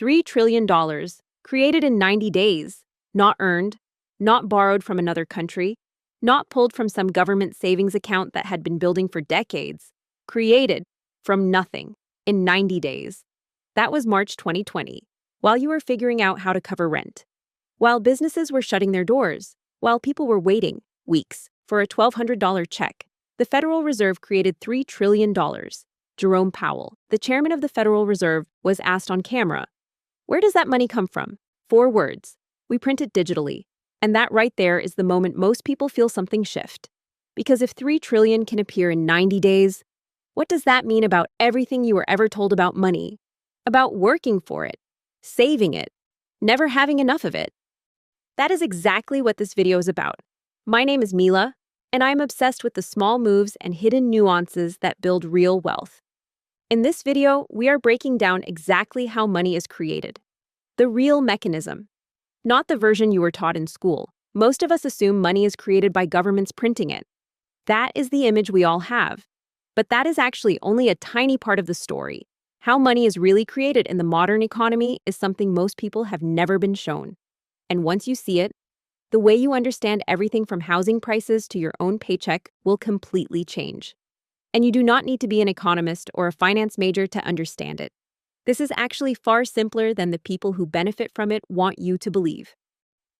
$3 trillion, created in 90 days, not earned, not borrowed from another country, not pulled from some government savings account that had been building for decades, created from nothing in 90 days. That was March 2020, while you were figuring out how to cover rent, while businesses were shutting their doors, while people were waiting weeks for a $1,200 check. The Federal Reserve created $3 trillion. Jerome Powell, the chairman of the Federal Reserve, was asked on camera, "Where does that money come from?" 4 words: "We print it digitally." And that right there is the moment most people feel something shift. Because if 3 trillion can appear in 90 days, what does that mean about everything you were ever told about money? About working for it, saving it, never having enough of it? That is exactly what this video is about. My name is Mila, and I'm obsessed with the small moves and hidden nuances that build real wealth. In this video, we are breaking down exactly how money is created. The real mechanism. Not the version you were taught in school. Most of us assume money is created by governments printing it. That is the image we all have. But that is actually only a tiny part of the story. How money is really created in the modern economy is something most people have never been shown. And once you see it, the way you understand everything from housing prices to your own paycheck will completely change. And you do not need to be an economist or a finance major to understand it. This is actually far simpler than the people who benefit from it want you to believe.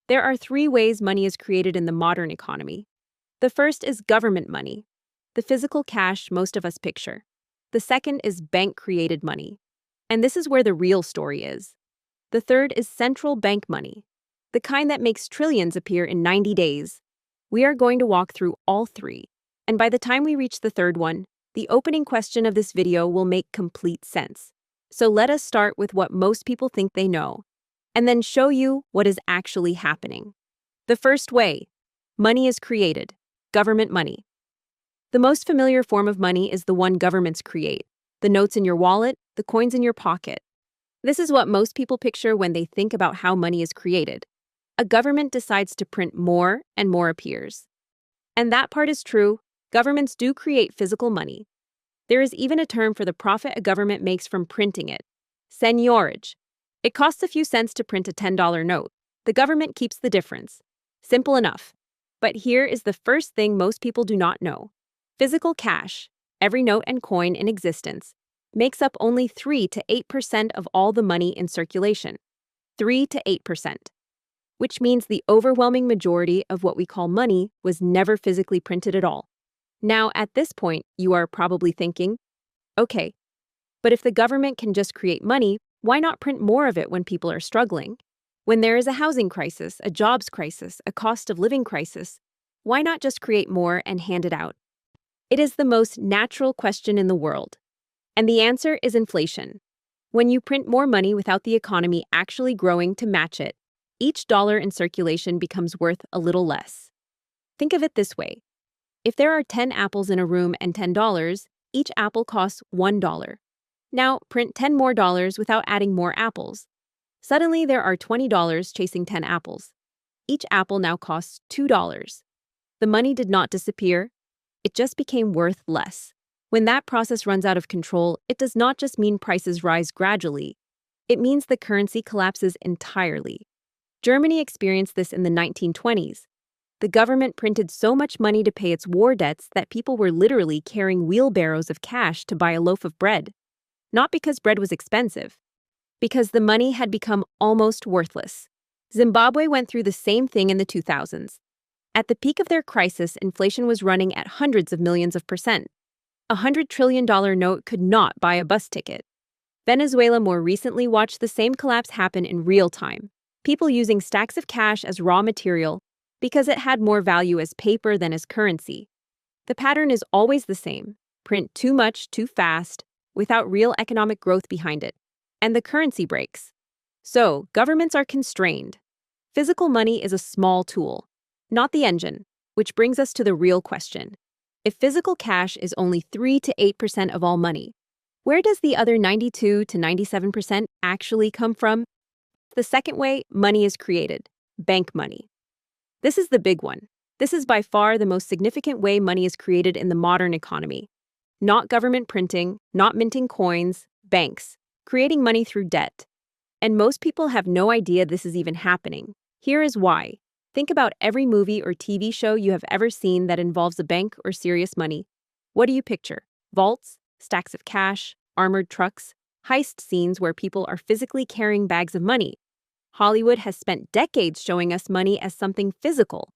There are 3 ways money is created in the modern economy. The first is government money, the physical cash most of us picture. The second is bank-created money. And this is where the real story is. The third is central bank money, the kind that makes trillions appear in 90 days. We are going to walk through all 3. And by the time we reach the third one, the opening question of this video will make complete sense. So let us start with what most people think they know, and then show you what is actually happening. The first way, money is created, government money. The most familiar form of money is the one governments create, the notes in your wallet, the coins in your pocket. This is what most people picture when they think about how money is created. A government decides to print more and more appears. And that part is true, governments do create physical money. There is even a term for the profit a government makes from printing it: seigniorage. It costs a few cents to print a $10 note. The government keeps the difference. Simple enough. But here is the first thing most people do not know. Physical cash, every note and coin in existence, makes up only 3 to 8% of all the money in circulation. 3 to 8%. Which means the overwhelming majority of what we call money was never physically printed at all. Now, at this point, you are probably thinking, okay, but if the government can just create money, why not print more of it when people are struggling? When there is a housing crisis, a jobs crisis, a cost of living crisis, why not just create more and hand it out? It is the most natural question in the world. And the answer is inflation. When you print more money without the economy actually growing to match it, each dollar in circulation becomes worth a little less. Think of it this way. If there are 10 apples in a room and $10, each apple costs $1. Now, print 10 more dollars without adding more apples. Suddenly, there are $20 chasing 10 apples. Each apple now costs $2. The money did not disappear. It just became worth less. When that process runs out of control, it does not just mean prices rise gradually. It means the currency collapses entirely. Germany experienced this in the 1920s. The government printed so much money to pay its war debts that people were literally carrying wheelbarrows of cash to buy a loaf of bread. Not because bread was expensive, because the money had become almost worthless. Zimbabwe went through the same thing in the 2000s. At the peak of their crisis, inflation was running at hundreds of millions of percent. A $100 trillion note could not buy a bus ticket. Venezuela more recently watched the same collapse happen in real time. People using stacks of cash as raw material because it had more value as paper than as currency. The pattern is always the same: print too much too fast, without real economic growth behind it, and the currency breaks. So, governments are constrained. Physical money is a small tool, not the engine, which brings us to the real question. If physical cash is only 3 to 8% of all money, where does the other 92 to 97% actually come from? The second way money is created: bank money. This is the big one. This is by far the most significant way money is created in the modern economy. Not government printing, not minting coins, banks, creating money through debt. And most people have no idea this is even happening. Here is why. Think about every movie or TV show you have ever seen that involves a bank or serious money. What do you picture? Vaults, stacks of cash, armored trucks, heist scenes where people are physically carrying bags of money. Hollywood has spent decades showing us money as something physical,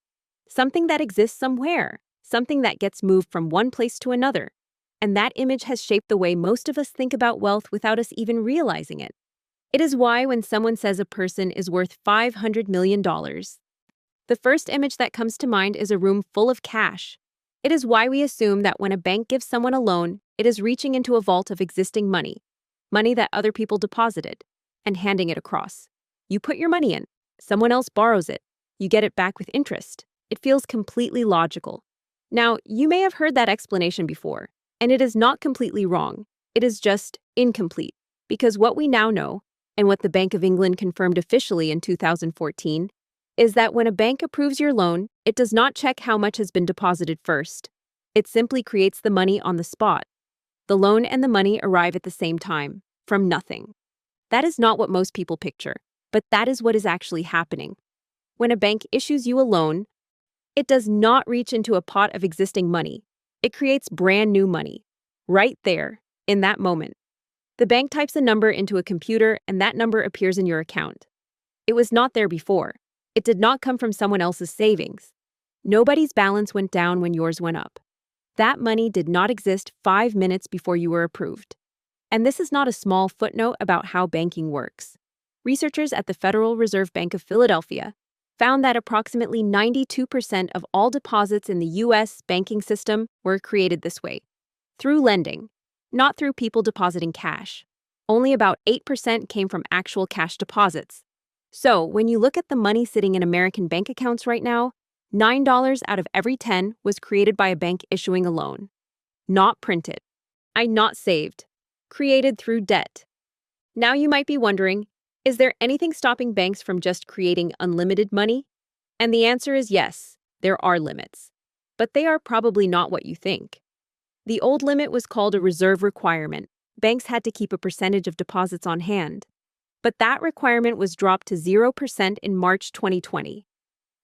something that exists somewhere, something that gets moved from one place to another. And that image has shaped the way most of us think about wealth without us even realizing it. It is why when someone says a person is worth $500 million, the first image that comes to mind is a room full of cash. It is why we assume that when a bank gives someone a loan, it is reaching into a vault of existing money, money that other people deposited, and handing it across. You put your money in, someone else borrows it, you get it back with interest. It feels completely logical. Now, you may have heard that explanation before, and it is not completely wrong. It is just incomplete, because what we now know, and what the Bank of England confirmed officially in 2014, is that when a bank approves your loan, it does not check how much has been deposited first. It simply creates the money on the spot. The loan and the money arrive at the same time, from nothing. That is not what most people picture, but that is what is actually happening. When a bank issues you a loan, it does not reach into a pot of existing money. It creates brand new money, right there, in that moment. The bank types a number into a computer and that number appears in your account. It was not there before. It did not come from someone else's savings. Nobody's balance went down when yours went up. That money did not exist 5 minutes before you were approved. And this is not a small footnote about how banking works. Researchers at the Federal Reserve Bank of Philadelphia found that approximately 92% of all deposits in the U.S. banking system were created this way, through lending, not through people depositing cash. Only about 8% came from actual cash deposits. So, when you look at the money sitting in American bank accounts right now, $9 out of every 10 was created by a bank issuing a loan. Not printed. Not saved. Created through debt. Now you might be wondering, is there anything stopping banks from just creating unlimited money? And the answer is yes, there are limits. But they are probably not what you think. The old limit was called a reserve requirement. Banks had to keep a percentage of deposits on hand. But that requirement was dropped to 0% in March 2020.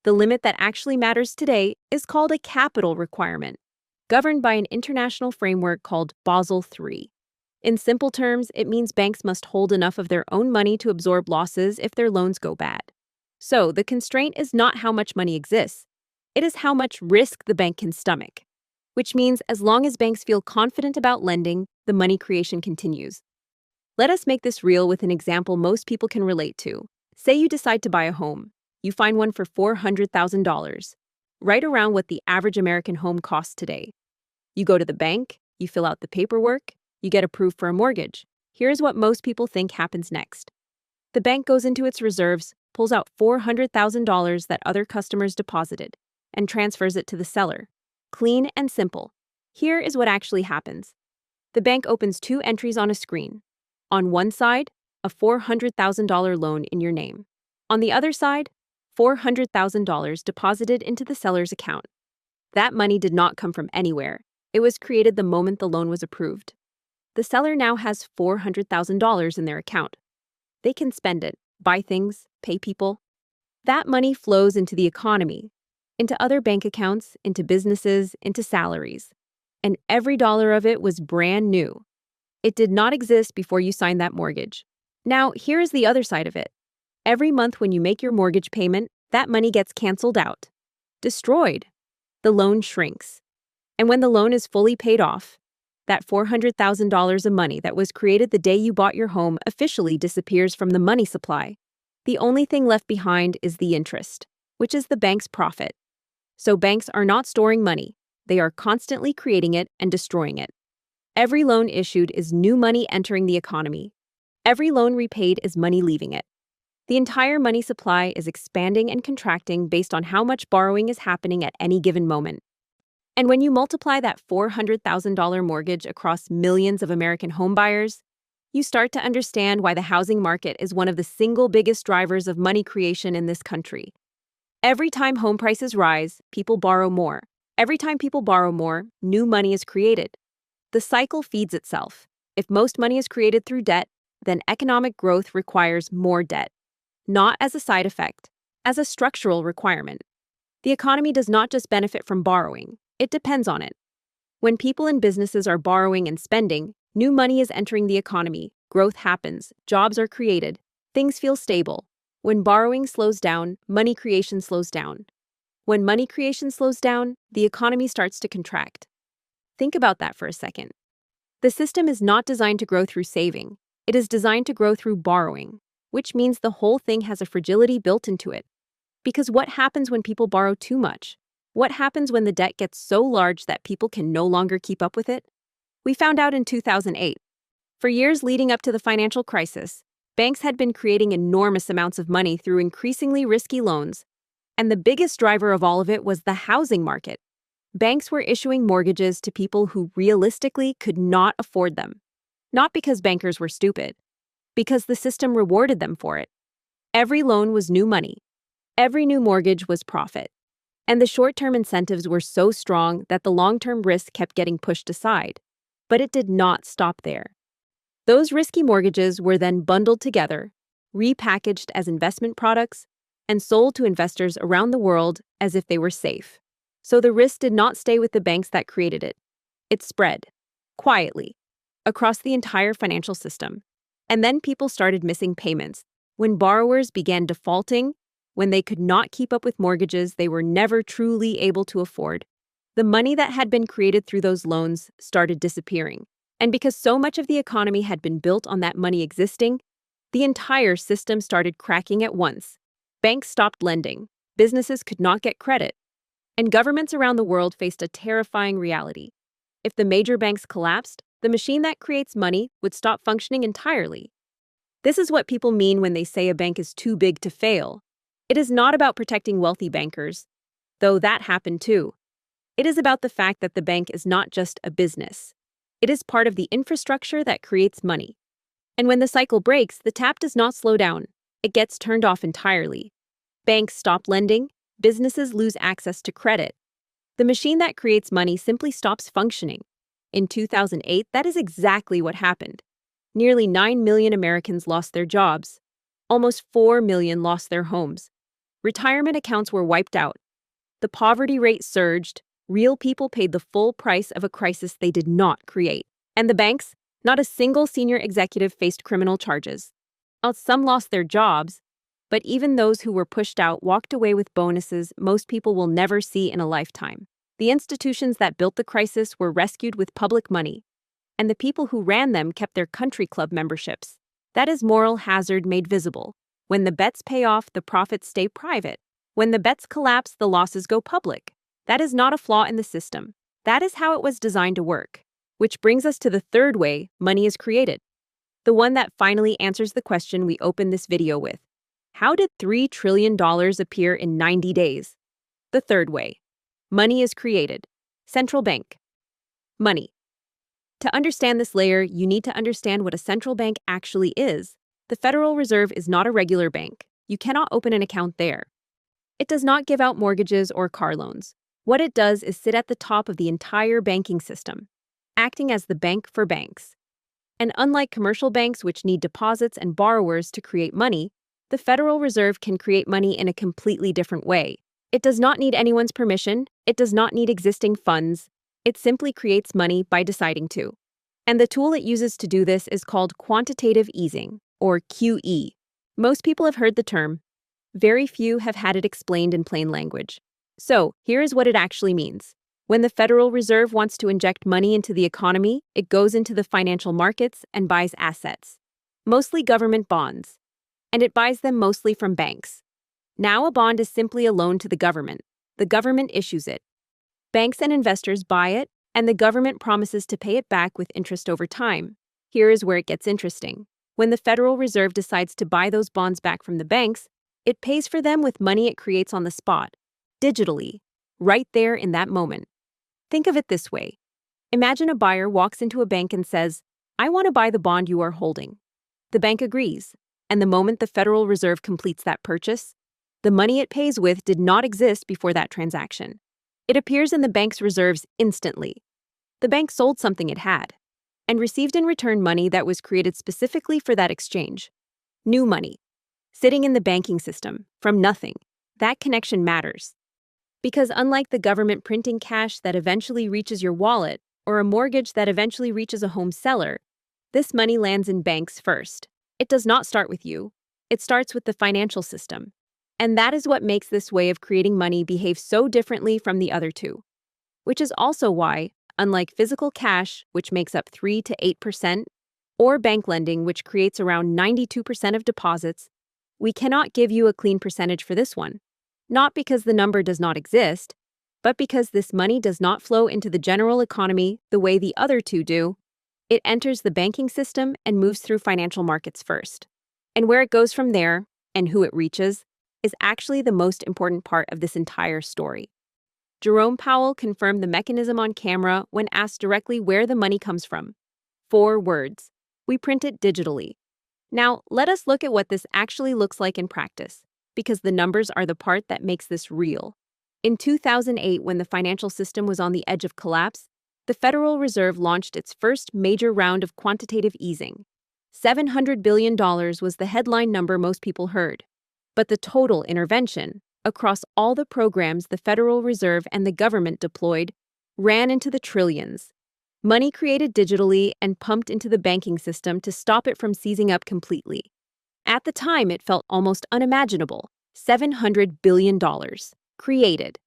The limit that actually matters today is called a capital requirement, governed by an international framework called Basel III. In simple terms, it means banks must hold enough of their own money to absorb losses if their loans go bad. So, the constraint is not how much money exists. It is how much risk the bank can stomach. Which means as long as banks feel confident about lending, the money creation continues. Let us make this real with an example most people can relate to. Say you decide to buy a home. You find one for $400,000, right around what the average American home costs today. You go to the bank, you fill out the paperwork, you get approved for a mortgage. Here's what most people think happens next. The bank goes into its reserves, pulls out $400,000 that other customers deposited, and transfers it to the seller. Clean and simple. Here is what actually happens. The bank opens 2 entries on a screen. On one side, a $400,000 loan in your name. On the other side, $400,000 deposited into the seller's account. That money did not come from anywhere. It was created the moment the loan was approved. The seller now has $400,000 in their account. They can spend it, buy things, pay people. That money flows into the economy, into other bank accounts, into businesses, into salaries. And every dollar of it was brand new. It did not exist before you signed that mortgage. Now, here is the other side of it. Every month when you make your mortgage payment, that money gets canceled out, destroyed. The loan shrinks. And when the loan is fully paid off, that $400,000 of money that was created the day you bought your home officially disappears from the money supply. The only thing left behind is the interest, which is the bank's profit. So banks are not storing money. They are constantly creating it and destroying it. Every loan issued is new money entering the economy. Every loan repaid is money leaving it. The entire money supply is expanding and contracting based on how much borrowing is happening at any given moment. And when you multiply that $400,000 mortgage across millions of American homebuyers, you start to understand why the housing market is one of the single biggest drivers of money creation in this country. Every time home prices rise, people borrow more. Every time people borrow more, new money is created. The cycle feeds itself. If most money is created through debt, then economic growth requires more debt, not as a side effect, as a structural requirement. The economy does not just benefit from borrowing, it depends on it. When people and businesses are borrowing and spending, new money is entering the economy, growth happens, jobs are created, things feel stable. When borrowing slows down, money creation slows down. When money creation slows down, the economy starts to contract. Think about that for a second. The system is not designed to grow through saving. It is designed to grow through borrowing, which means the whole thing has a fragility built into it. Because what happens when people borrow too much? What happens when the debt gets so large that people can no longer keep up with it? We found out in 2008. For years leading up to the financial crisis, banks had been creating enormous amounts of money through increasingly risky loans, and the biggest driver of all of it was the housing market. Banks were issuing mortgages to people who realistically could not afford them. Not because bankers were stupid, because the system rewarded them for it. Every loan was new money. Every new mortgage was profit. And the short-term incentives were so strong that the long-term risk kept getting pushed aside. But it did not stop there. Those risky mortgages were then bundled together, repackaged as investment products, and sold to investors around the world as if they were safe. So the risk did not stay with the banks that created it. It spread, quietly, across the entire financial system. And then people started missing payments. When borrowers began defaulting, when they could not keep up with mortgages they were never truly able to afford, the money that had been created through those loans started disappearing. And because so much of the economy had been built on that money existing, the entire system started cracking at once. Banks stopped lending, businesses could not get credit, and governments around the world faced a terrifying reality. If the major banks collapsed, the machine that creates money would stop functioning entirely. This is what people mean when they say a bank is too big to fail. It is not about protecting wealthy bankers, though that happened too. It is about the fact that the bank is not just a business. It is part of the infrastructure that creates money. And when the cycle breaks, the tap does not slow down. It gets turned off entirely. Banks stop lending, businesses lose access to credit. The machine that creates money simply stops functioning. In 2008, that is exactly what happened. Nearly 9 million Americans lost their jobs. Almost 4 million lost their homes. Retirement accounts were wiped out. The poverty rate surged. Real people paid the full price of a crisis they did not create. And the banks? Not a single senior executive faced criminal charges. Some lost their jobs, but even those who were pushed out walked away with bonuses most people will never see in a lifetime. The institutions that built the crisis were rescued with public money, and the people who ran them kept their country club memberships. That is moral hazard made visible. When the bets pay off, the profits stay private. When the bets collapse, the losses go public. That is not a flaw in the system. That is how it was designed to work. Which brings us to the third way money is created. The one that finally answers the question we opened this video with. How did $3 trillion appear in 90 days? The third way. Money is created. Central bank. Money. To understand this layer, you need to understand what a central bank actually is. The Federal Reserve is not a regular bank. You cannot open an account there. It does not give out mortgages or car loans. What it does is sit at the top of the entire banking system, acting as the bank for banks. And unlike commercial banks, which need deposits and borrowers to create money, the Federal Reserve can create money in a completely different way. It does not need anyone's permission. It does not need existing funds. It simply creates money by deciding to. And the tool it uses to do this is called quantitative easing, or QE. Most people have heard the term. Very few have had it explained in plain language. So, here is what it actually means. When the Federal Reserve wants to inject money into the economy, it goes into the financial markets and buys assets, mostly government bonds, and it buys them mostly from banks. Now a bond is simply a loan to the government. The government issues it. Banks and investors buy it, and the government promises to pay it back with interest over time. Here is where it gets interesting. When the Federal Reserve decides to buy those bonds back from the banks, it pays for them with money it creates on the spot, digitally, right there in that moment. Think of it this way. Imagine a buyer walks into a bank and says, "I want to buy the bond you are holding." The bank agrees, and the moment the Federal Reserve completes that purchase, the money it pays with did not exist before that transaction. It appears in the bank's reserves instantly. The bank sold something it had. and received in return money that was created specifically for that exchange. New money, sitting in the banking system, from nothing. That connection matters. Because unlike the government printing cash that eventually reaches your wallet, or a mortgage that eventually reaches a home seller, this money lands in banks first. It does not start with you. It starts with the financial system. And that is what makes this way of creating money behave so differently from the other two. Which is also why, unlike physical cash, which makes up 3 to 8%, or bank lending, which creates around 92% of deposits, we cannot give you a clean percentage for this one. Not because the number does not exist, but because this money does not flow into the general economy the way the other two do. It enters the banking system and moves through financial markets first. And where it goes from there, and who it reaches, is actually the most important part of this entire story. Jerome Powell confirmed the mechanism on camera when asked directly where the money comes from. 4 words. We print it digitally. Now, let us look at what this actually looks like in practice, because the numbers are the part that makes this real. In 2008, when the financial system was on the edge of collapse, the Federal Reserve launched its first major round of quantitative easing. $700 billion was the headline number most people heard. But the total intervention, across all the programs the Federal Reserve and the government deployed, ran into the trillions. Money created digitally and pumped into the banking system to stop it from seizing up completely. At the time, it felt almost unimaginable. $700 billion created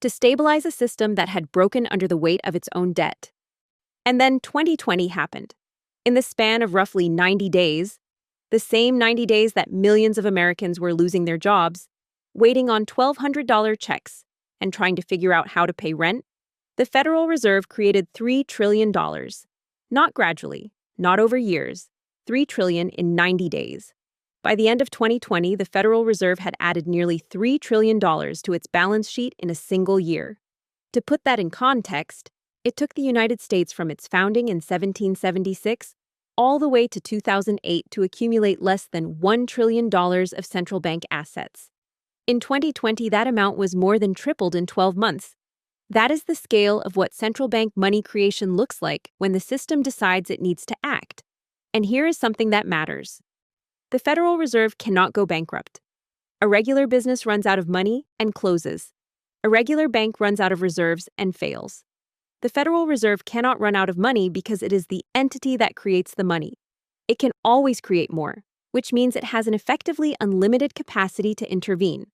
to stabilize a system that had broken under the weight of its own debt. And then 2020 happened. In the span of roughly 90 days, the same 90 days that millions of Americans were losing their jobs, waiting on $1,200 checks, and trying to figure out how to pay rent, the Federal Reserve created $3 trillion. Not gradually, not over years, $3 trillion in 90 days. By the end of 2020, the Federal Reserve had added nearly $3 trillion to its balance sheet in a single year. To put that in context, it took the United States from its founding in 1776 all the way to 2008 to accumulate less than $1 trillion of central bank assets. In 2020, that amount was more than tripled in 12 months. That is the scale of what central bank money creation looks like when the system decides it needs to act. And here is something that matters. The Federal Reserve cannot go bankrupt. A regular business runs out of money and closes. A regular bank runs out of reserves and fails. The Federal Reserve cannot run out of money because it is the entity that creates the money. It can always create more, which means it has an effectively unlimited capacity to intervene,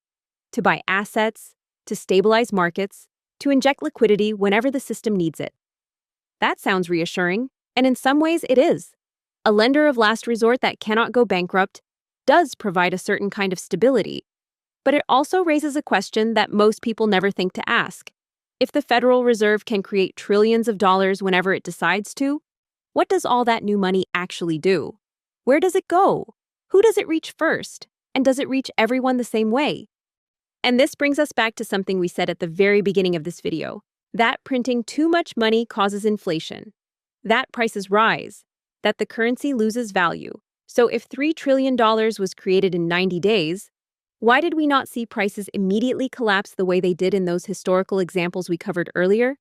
to buy assets, to stabilize markets, to inject liquidity whenever the system needs it. That sounds reassuring, and in some ways it is. A lender of last resort that cannot go bankrupt does provide a certain kind of stability, but it also raises a question that most people never think to ask. If the Federal Reserve can create trillions of dollars whenever it decides to, what does all that new money actually do? Where does it go? Who does it reach first? And does it reach everyone the same way? And this brings us back to something we said at the very beginning of this video, that printing too much money causes inflation, that prices rise, that the currency loses value. So if $3 trillion was created in 90 days, why did we not see prices immediately collapse the way they did in those historical examples we covered earlier?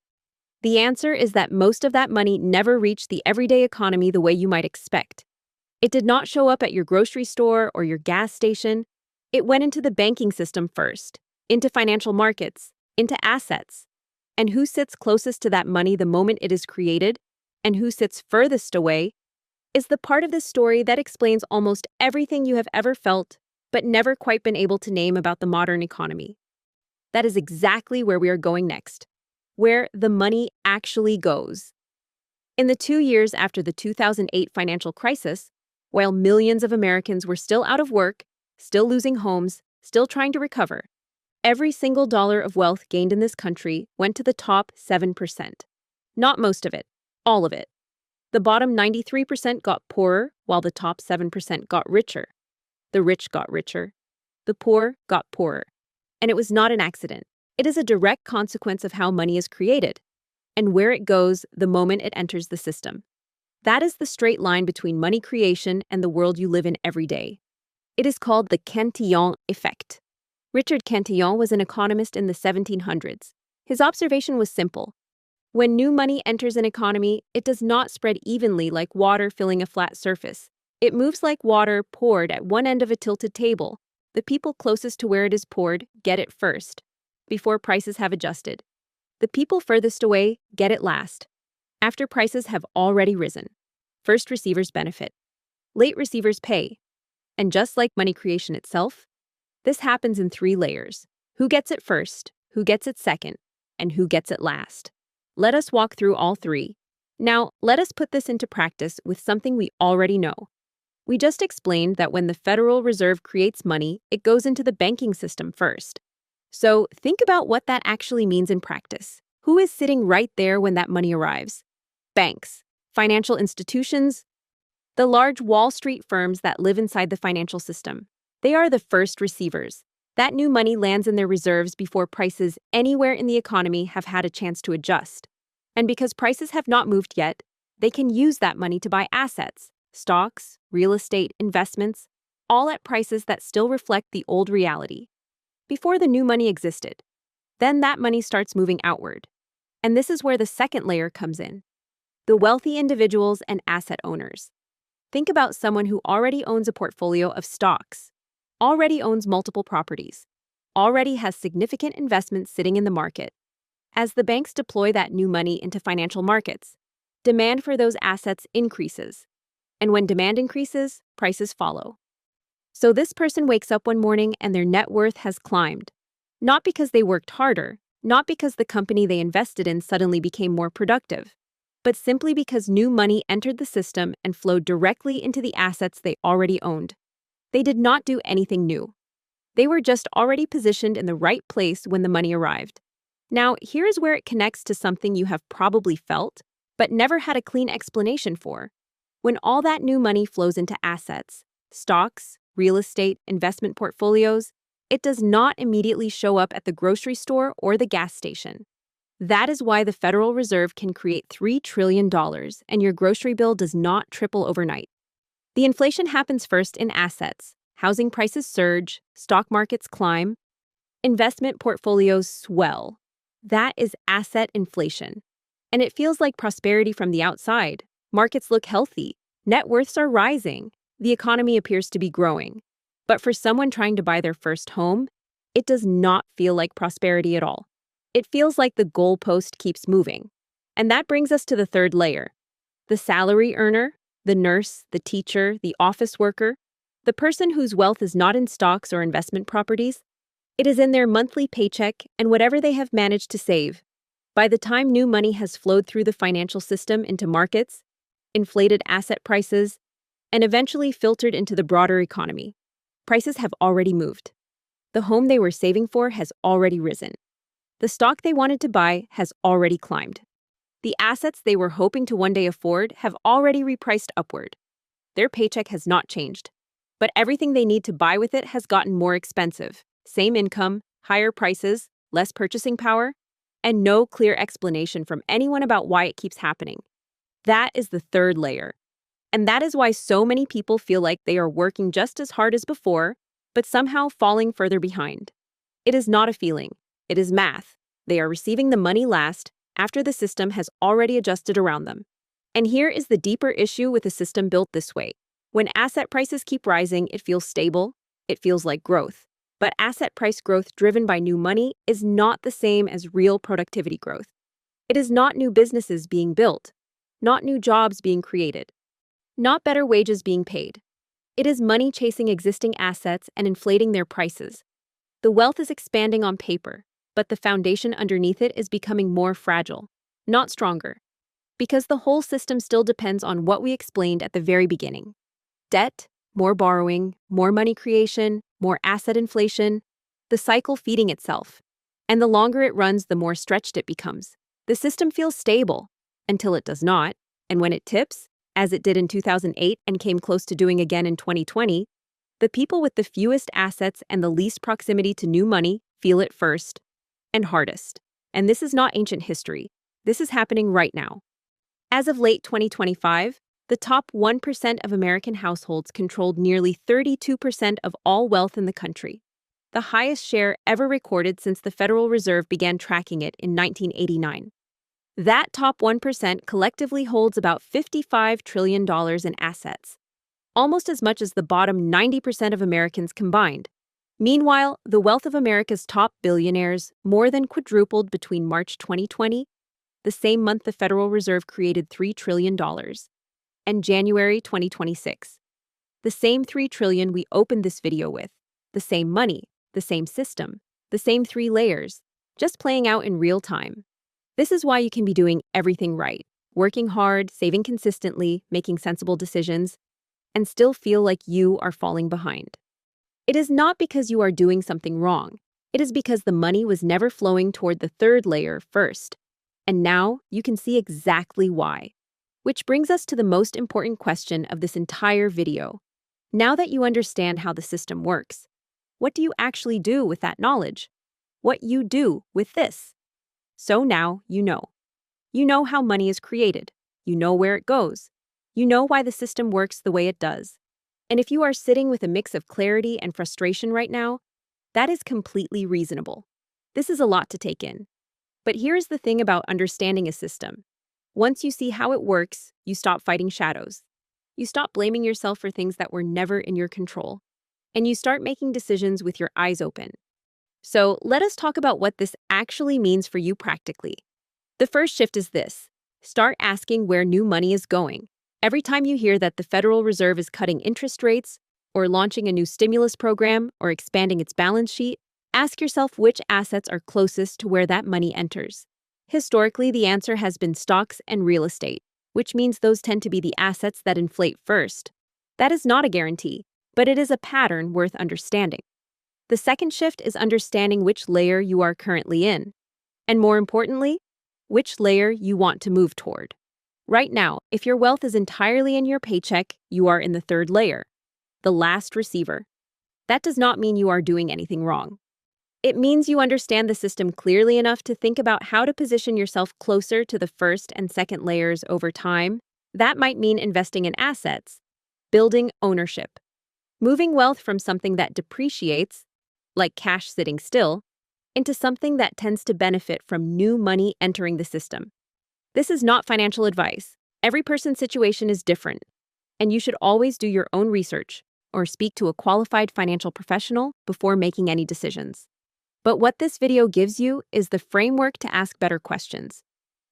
The answer is that most of that money never reached the everyday economy the way you might expect. It did not show up at your grocery store or your gas station. It went into the banking system first, into financial markets, into assets. And who sits closest to that money the moment it is created, and who sits furthest away, is the part of this story that explains almost everything you have ever felt, but never quite been able to name about the modern economy. That is exactly where we are going next, where the money actually goes. In the 2 years after the 2008 financial crisis, while millions of Americans were still out of work, still losing homes, still trying to recover, every single dollar of wealth gained in this country went to the top 7%. Not most of it, all of it. The bottom 93% got poorer, while the top 7% got richer. The rich got richer. The poor got poorer. And it was not an accident. It is a direct consequence of how money is created, and where it goes the moment it enters the system. That is the straight line between money creation and the world you live in every day. It is called the Cantillon Effect. Richard Cantillon was an economist in the 1700s. His observation was simple. When new money enters an economy, it does not spread evenly like water filling a flat surface. It moves like water poured at one end of a tilted table. The people closest to where it is poured get it first, before prices have adjusted. The people furthest away get it last, after prices have already risen. First receivers benefit. Late receivers pay. And just like money creation itself, this happens in 3 layers. Who gets it first, who gets it second, and who gets it last. Let us walk through all 3. Now, let us put this into practice with something we already know. We just explained that when the Federal Reserve creates money, it goes into the banking system first. So think about what that actually means in practice. Who is sitting right there when that money arrives? Banks, financial institutions, the large Wall Street firms that live inside the financial system. They are the first receivers. That new money lands in their reserves before prices anywhere in the economy have had a chance to adjust. And because prices have not moved yet, they can use that money to buy assets, stocks, real estate, investments, all at prices that still reflect the old reality, before the new money existed. Then that money starts moving outward. And this is where the second layer comes in. The wealthy individuals and asset owners. Think about someone who already owns a portfolio of stocks, already owns multiple properties, already has significant investments sitting in the market. As the banks deploy that new money into financial markets, demand for those assets increases. And when demand increases, prices follow. So this person wakes up one morning and their net worth has climbed. Not because they worked harder, not because the company they invested in suddenly became more productive, but simply because new money entered the system and flowed directly into the assets they already owned. They did not do anything new. They were just already positioned in the right place when the money arrived. Now, here is where it connects to something you have probably felt, but never had a clean explanation for. When all that new money flows into assets, stocks, real estate, investment portfolios, it does not immediately show up at the grocery store or the gas station. That is why the Federal Reserve can create $3 trillion and your grocery bill does not triple overnight. The inflation happens first in assets. Housing prices surge, stock markets climb, investment portfolios swell. That is asset inflation. And it feels like prosperity from the outside. Markets look healthy. Net worths are rising. The economy appears to be growing. But for someone trying to buy their first home, it does not feel like prosperity at all. It feels like the goalpost keeps moving. And that brings us to the third layer. The salary earner, the nurse, the teacher, the office worker, the person whose wealth is not in stocks or investment properties. It is in their monthly paycheck and whatever they have managed to save. By the time new money has flowed through the financial system into markets, inflated asset prices, and eventually filtered into the broader economy, prices have already moved. The home they were saving for has already risen. The stock they wanted to buy has already climbed. The assets they were hoping to one day afford have already repriced upward. Their paycheck has not changed, but everything they need to buy with it has gotten more expensive. Same income, higher prices, less purchasing power, and no clear explanation from anyone about why it keeps happening. That is the third layer. And that is why so many people feel like they are working just as hard as before, but somehow falling further behind. It is not a feeling. It is math. They are receiving the money last, after the system has already adjusted around them. And here is the deeper issue with a system built this way. When asset prices keep rising, it feels stable. It feels like growth. But asset price growth driven by new money is not the same as real productivity growth. It is not new businesses being built, not new jobs being created, not better wages being paid. It is money chasing existing assets and inflating their prices. The wealth is expanding on paper, but the foundation underneath it is becoming more fragile, not stronger. Because the whole system still depends on what we explained at the very beginning. Debt, more borrowing, more money creation, more asset inflation, the cycle feeding itself. And the longer it runs, the more stretched it becomes. The system feels stable until it does not, and when it tips, as it did in 2008 and came close to doing again in 2020, the people with the fewest assets and the least proximity to new money feel it first and hardest. And this is not ancient history. This is happening right now. As of late 2025, the top 1% of American households controlled nearly 32% of all wealth in the country, the highest share ever recorded since the Federal Reserve began tracking it in 1989. That top 1% collectively holds about $55 trillion in assets, almost as much as the bottom 90% of Americans combined. Meanwhile, the wealth of America's top billionaires more than quadrupled between March 2020, the same month the Federal Reserve created $3 trillion, and January 2026, the same $3 trillion we opened this video with, the same money, the same system, the same 3 layers, just playing out in real time. This is why you can be doing everything right, working hard, saving consistently, making sensible decisions, and still feel like you are falling behind. It is not because you are doing something wrong. It is because the money was never flowing toward the 3rd layer first. And now you can see exactly why. Which brings us to the most important question of this entire video. Now that you understand how the system works, what do you actually do with that knowledge? What you do with this? So now you know. You know how money is created. You know where it goes. You know why the system works the way it does. And if you are sitting with a mix of clarity and frustration right now, that is completely reasonable. This is a lot to take in. But here's the thing about understanding a system. Once you see how it works, you stop fighting shadows. You stop blaming yourself for things that were never in your control. And you start making decisions with your eyes open. So let us talk about what this actually means for you practically. The first shift is this. Start asking where new money is going. Every time you hear that the Federal Reserve is cutting interest rates, or launching a new stimulus program, or expanding its balance sheet, ask yourself which assets are closest to where that money enters. Historically, the answer has been stocks and real estate, which means those tend to be the assets that inflate first. That is not a guarantee, but it is a pattern worth understanding. The second shift is understanding which layer you are currently in, and more importantly, which layer you want to move toward. Right now, if your wealth is entirely in your paycheck, you are in the 3rd layer, the last receiver. That does not mean you are doing anything wrong. It means you understand the system clearly enough to think about how to position yourself closer to the 1st and 2nd layers over time. That might mean investing in assets, building ownership, moving wealth from something that depreciates, like cash sitting still, into something that tends to benefit from new money entering the system. This is not financial advice. Every person's situation is different, and you should always do your own research or speak to a qualified financial professional before making any decisions. But what this video gives you is the framework to ask better questions,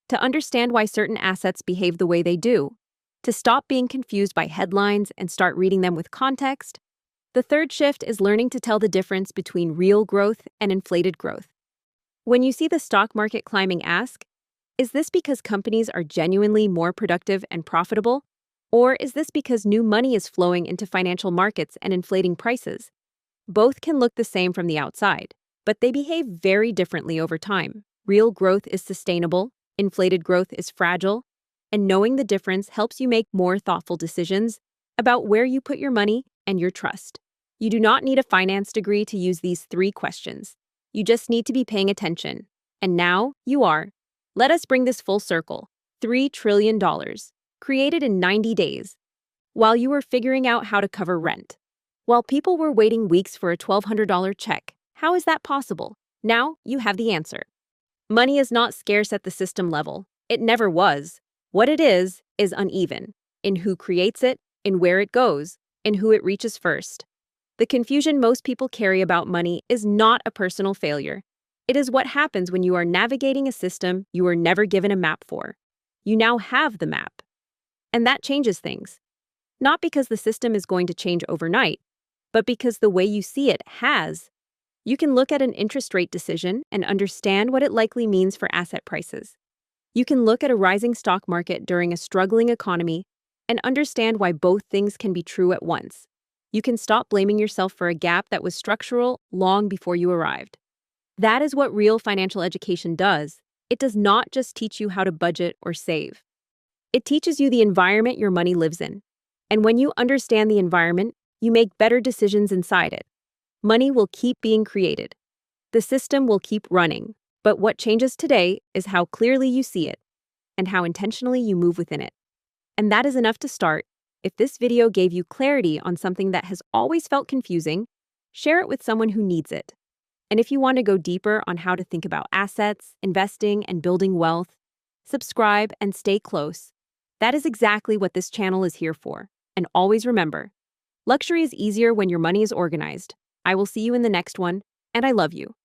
to understand why certain assets behave the way they do, to stop being confused by headlines and start reading them with context. The third shift is learning to tell the difference between real growth and inflated growth. When you see the stock market climbing, ask, is this because companies are genuinely more productive and profitable? Or is this because new money is flowing into financial markets and inflating prices? Both can look the same from the outside, but they behave very differently over time. Real growth is sustainable, inflated growth is fragile, and knowing the difference helps you make more thoughtful decisions about where you put your money and your trust. You do not need a finance degree to use these 3 questions. You just need to be paying attention. And now you are. Let us bring this full circle. $3 trillion, created in 90 days, while you were figuring out how to cover rent. While people were waiting weeks for a $1,200 check, how is that possible? Now you have the answer. Money is not scarce at the system level. It never was. What it is uneven, in who creates it, in where it goes, in who it reaches first. The confusion most people carry about money is not a personal failure. It is what happens when you are navigating a system you were never given a map for. You now have the map. And that changes things. Not because the system is going to change overnight, but because the way you see it has. You can look at an interest rate decision and understand what it likely means for asset prices. You can look at a rising stock market during a struggling economy and understand why both things can be true at once. You can stop blaming yourself for a gap that was structural long before you arrived. That is what real financial education does. It does not just teach you how to budget or save. It teaches you the environment your money lives in. And when you understand the environment, you make better decisions inside it. Money will keep being created. The system will keep running. But what changes today is how clearly you see it and how intentionally you move within it. And that is enough to start. If this video gave you clarity on something that has always felt confusing, share it with someone who needs it. And if you want to go deeper on how to think about assets, investing, and building wealth, subscribe, and stay close. That is exactly what this channel is here for. And always remember, luxury is easier when your money is organized. I will see you in the next one, and I love you.